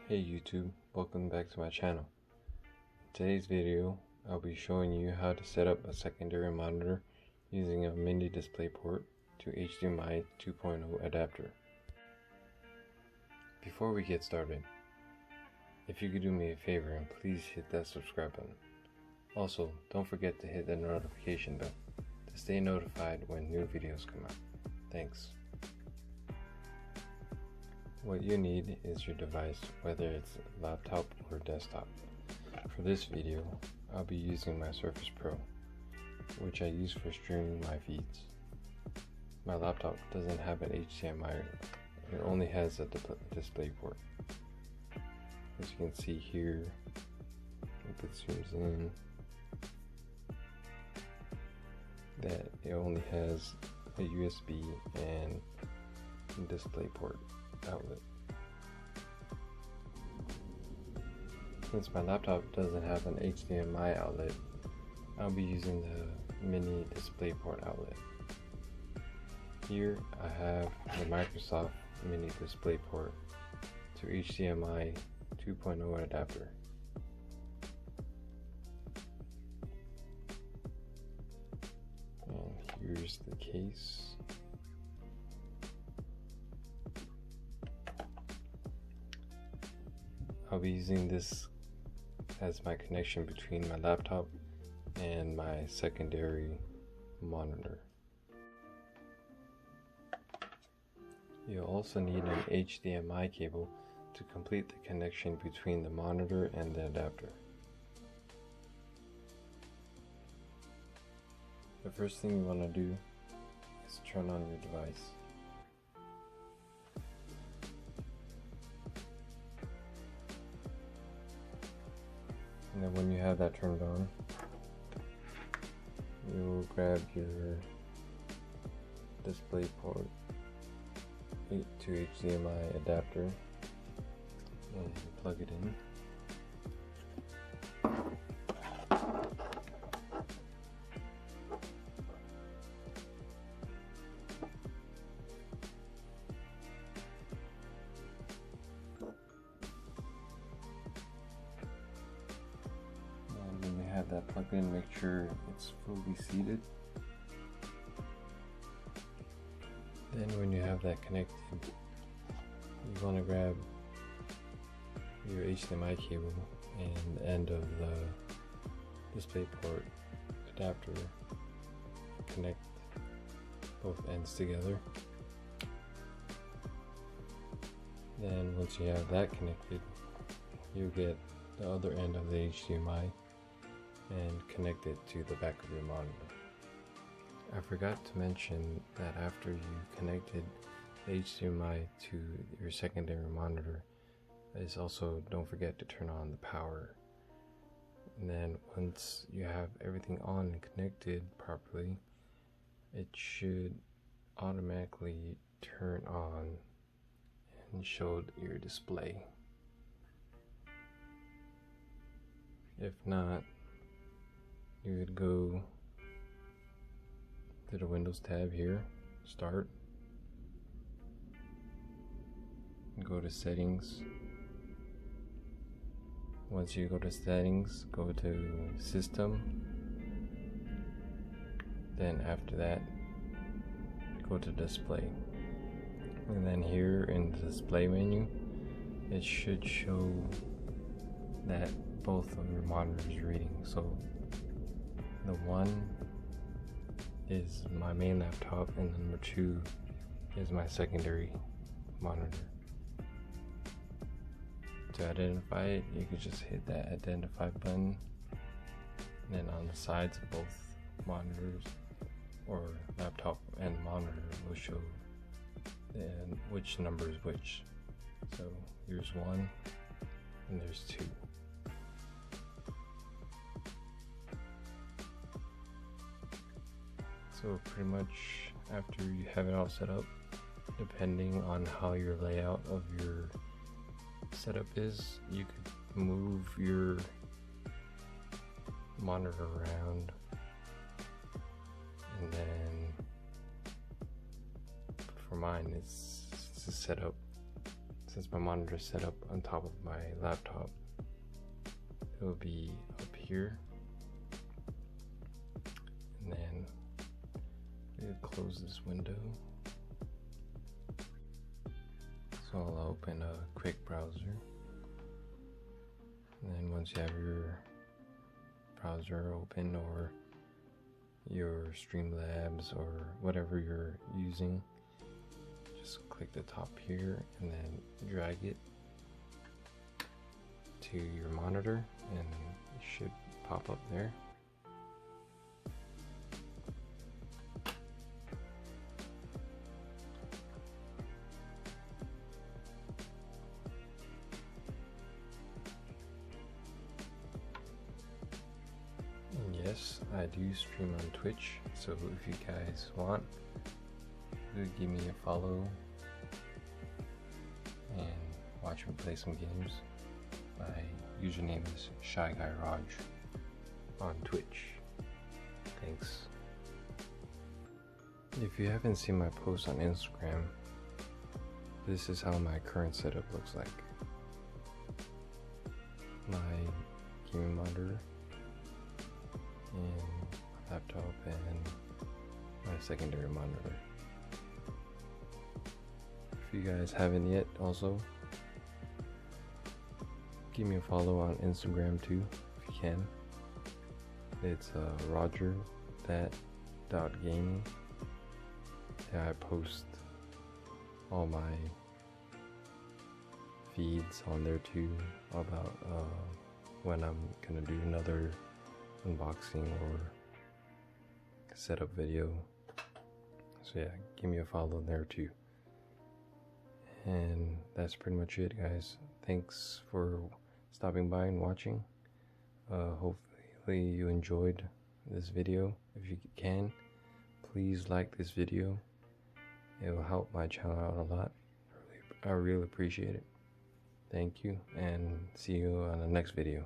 Hey YouTube, welcome back to my channel. In today's video, I'll be showing you how to set up a secondary monitor using a mini DisplayPort to HDMI 2.0 adapter. Before we get started, if you could do me a favor and please hit that subscribe button. Also, don't forget to hit the notification bell to stay notified when new videos come out. Thanks. What you need is your device, whether it's a laptop or desktop. For this video, I'll be using my Surface Pro, which I use for streaming my feeds. My laptop doesn't have an HDMI, it only has a DisplayPort. As you can see here, if it zooms in, that it only has a USB and DisplayPort outlet. Since my laptop doesn't have an HDMI outlet, I'll be using the mini DisplayPort outlet. Here I have the Microsoft mini DisplayPort to HDMI 2.0 adapter. And here's the case. I'll be using this as my connection between my laptop and my secondary monitor. You'll also need an HDMI cable to complete the connection between the monitor and the adapter. The first thing you want to do is turn on your device. And then when you have that turned on, you'll grab your DisplayPort to HDMI adapter and plug it in. When you have that plugged in, make sure it's fully seated. Then when you have that connected, you want to grab your HDMI cable and the end of the DisplayPort adapter, connect both ends together. Then once you have that connected, you get the other end of the HDMI and connect it to the back of your monitor. I forgot to mention that after you connected the HDMI to your secondary monitor, is also don't forget to turn on the power. And then once you have everything on and connected properly, it should automatically turn on and show your display. If not, you would go to the Windows tab here, Start, and go to Settings. Once you go to Settings, go to System. Then after that, go to Display. And then here in the Display menu, it should show that both of your monitors are reading. So the one is my main laptop and number 2 is my secondary monitor. To identify it, you could just hit that identify button, and then on the sides of both monitors or laptop and monitor will show which number is which. So here's 1 and there's 2. So pretty much after you have it all set up, depending on how your layout of your setup is, you could move your monitor around, and then for mine it's set up since my monitor is set up on top of my laptop, it will be up here, and then you close this window. So I'll open a quick browser, and then once you have your browser open, or your Streamlabs or whatever you're using, just click the top here and then drag it to your monitor, and it should pop up there. Yes, I do stream on Twitch, so if you guys want, give me a follow and watch me play some games. My username is Shy Guy Raj on Twitch. Thanks. If you haven't seen my post on Instagram, this is how my current setup looks like. My gaming monitor, and laptop, and my secondary monitor. If you guys haven't yet, also give me a follow on Instagram too, if you can. It's rogerthat.gaming. Yeah, I post all my feeds on there too about when I'm gonna do another unboxing or setup video. So yeah, give me a follow there too. And that's pretty much it, guys. Thanks for stopping by and watching. Hopefully you enjoyed this video. If you can, please like this video. It will help my channel out a lot. I really appreciate it. Thank you, and see you on the next video.